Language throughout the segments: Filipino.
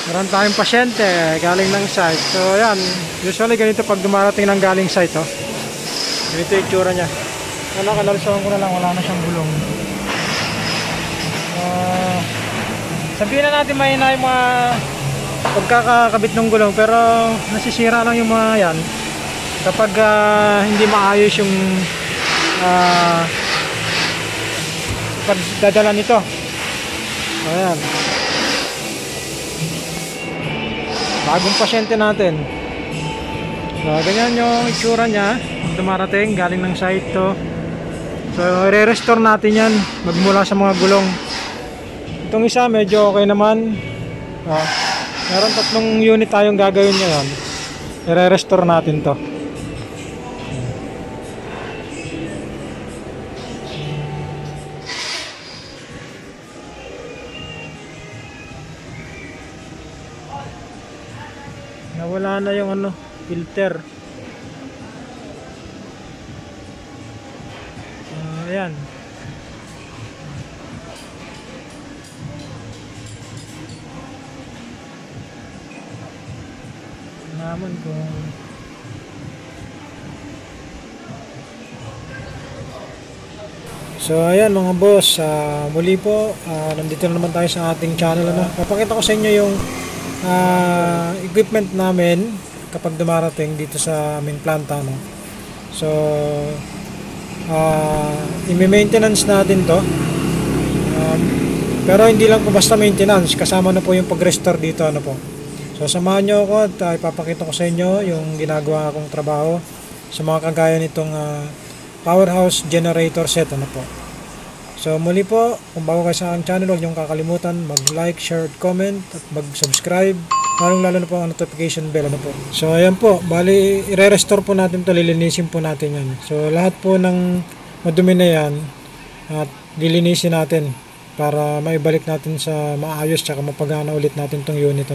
Meron tayong pasyente galing ng site. So ayan, usually ganito pag dumarating ng galing site, oh. Ganito yung itsura niya. Kalalsawan ko na lang, wala na siyang gulong. Sabihin na natin mahina yung mga pagkakakabit ng gulong, pero nasisira lang yung mga yan kapag hindi maayos yung pagdadala nito. Ayan, bagong pasyente natin. So ganyan yung itsura niya dumarating galing ng site to. So i-restore natin yan magmula sa mga gulong. Itong isa medyo okay naman. Meron 3 unit tayong gagawin ngayon. I-restore natin to. Nawala na yung filter. Ayan. Naman kung so ayan mga boss, muli po nandito na naman tayo sa ating channel. Papakita ko sa inyo yung equipment namin kapag dumarating dito sa aming planta, no? So i-maintenance natin to, pero hindi lang po basta maintenance, kasama na po yung pag-restore dito, po. So samahan nyo ako at ipapakita ko sa inyo yung ginagawa kong trabaho sa mga kagaya nitong powerhouse generator set, po. So muli po, kung bago kayo sa aking channel, huwag nyo kakalimutan mag-like, share, comment at mag-subscribe, lalo na po ang notification bell, po. So ayan po, bali i-restore po natin to, lilinisin po natin yan. So lahat po ng madumi na yan at lilinisin natin para maibalik natin sa maayos tsaka mapagana ulit natin tong unit,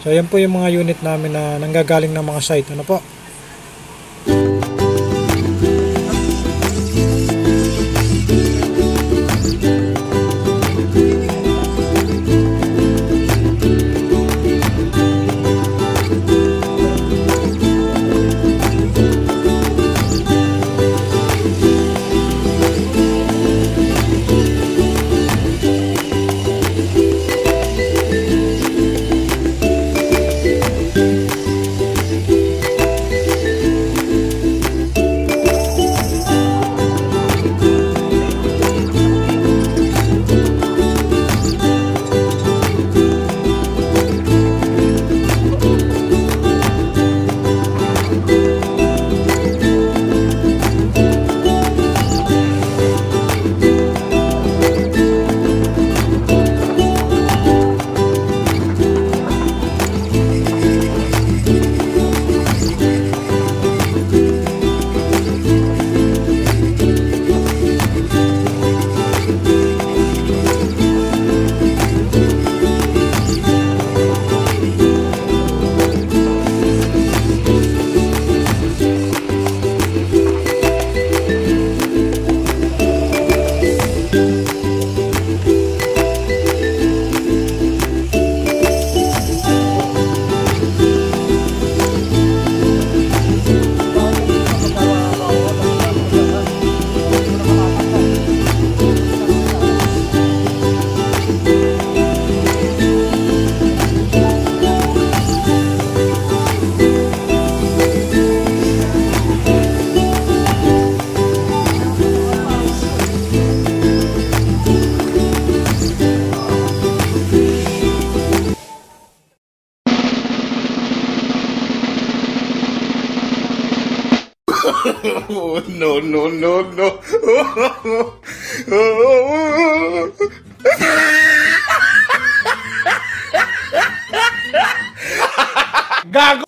So ayan po yung mga unit namin na nanggagaling ng mga site, po. No, no, no, no. Gago!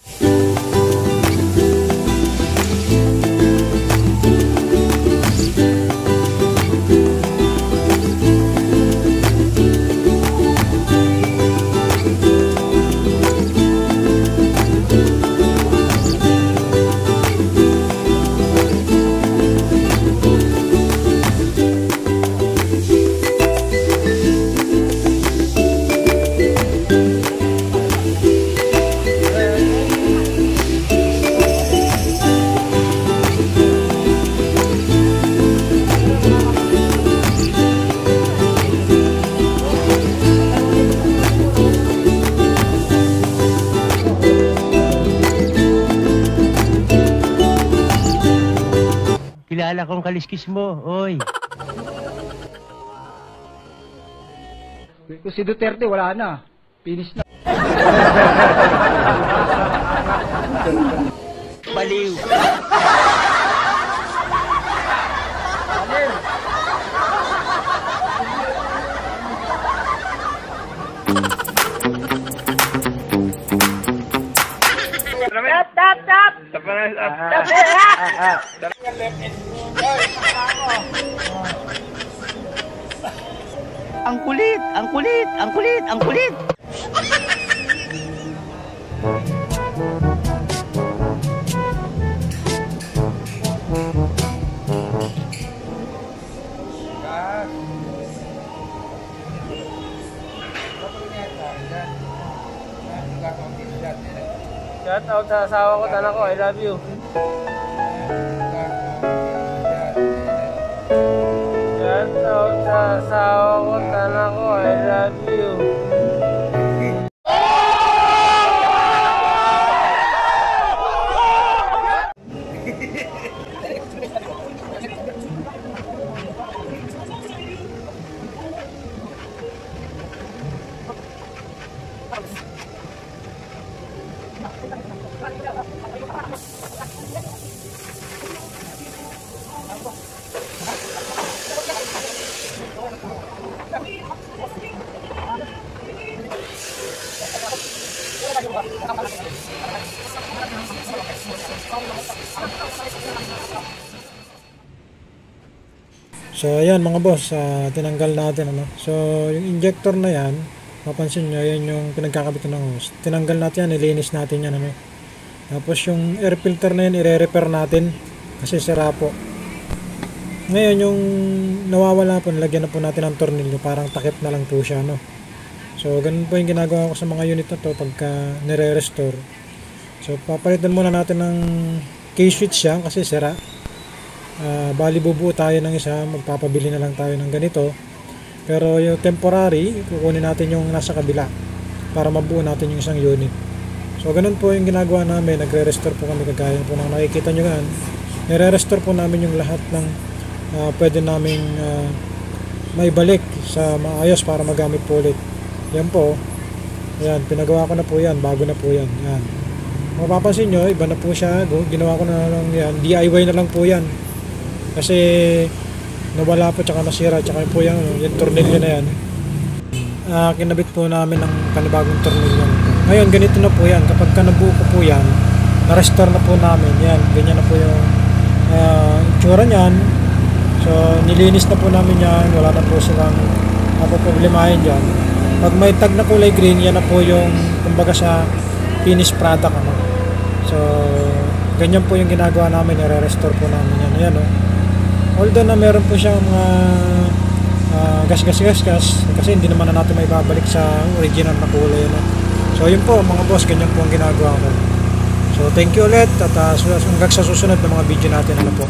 Akala kong kaliskis mo, oy. Kung si Duterte, wala na. Finish na. Baliw. Ang kulit, ang kulit, ang kulit, ang kulit. Shout out sa asawa ko, anak ko, I love you. Shout out sa asawa ko, anak ko, I love you. So ayan mga boss, tinanggal natin ano. So yung injector na yan, mapansin nyo, yan yung pinagkakabit ng hose. Tinanggal natin yan, nilinis natin yan ano. Tapos yung air filter na yan, ire-repair natin kasi sira po. Ngayon yung nawawala po, nilagyan na po natin ng tornilyo, parang takip na lang po siya no. So ganun po yung ginagawa ko sa mga unit na to pagka nire-restore. So papalitan muna natin ng K-switch yan kasi sira. Bali bubuo tayo ng isa, magpapabili na lang tayo ng ganito. Pero yung temporary, kukunin natin yung nasa kabila para mabuo natin yung isang unit. So ganun po yung ginagawa namin, nagre-restore po kami kagaya po ng nakikita nyo yan. Nire-restore po namin yung lahat ng pwede namin maibalik sa maayos para magamit po ulit. Yan po, yan, pinagawa ko na po yan, bago na po yan. Yan. Mapapansin nyo, iba na po siya, ginawa ko na lang yan, DIY na lang po yan. Kasi nawala po tsaka nasira tsaka po yung tornilyo na yan. Kinabit po namin ng panibagong tornilyo. Ngayon ganito na po yan, kapag ka nabuo ko po yan, na-restore na po namin yan, ganyan na po yung itsura niyan. So nilinis na po namin yan, wala na po silang mapoproblemahin dyan. Pag may tag na kulay green, yan na po yung kumbaga sa finished product ano. So ganyan po yung ginagawa namin, nire-restore po namin yan. Ayan o. Although na meron po siyang gas kasi hindi naman na natin may babalik sa original na kulay no? So yun po mga boss, ganyan po ang ginagawa ko. So thank you ulit at hanggang sa susunod na mga video natin ano po.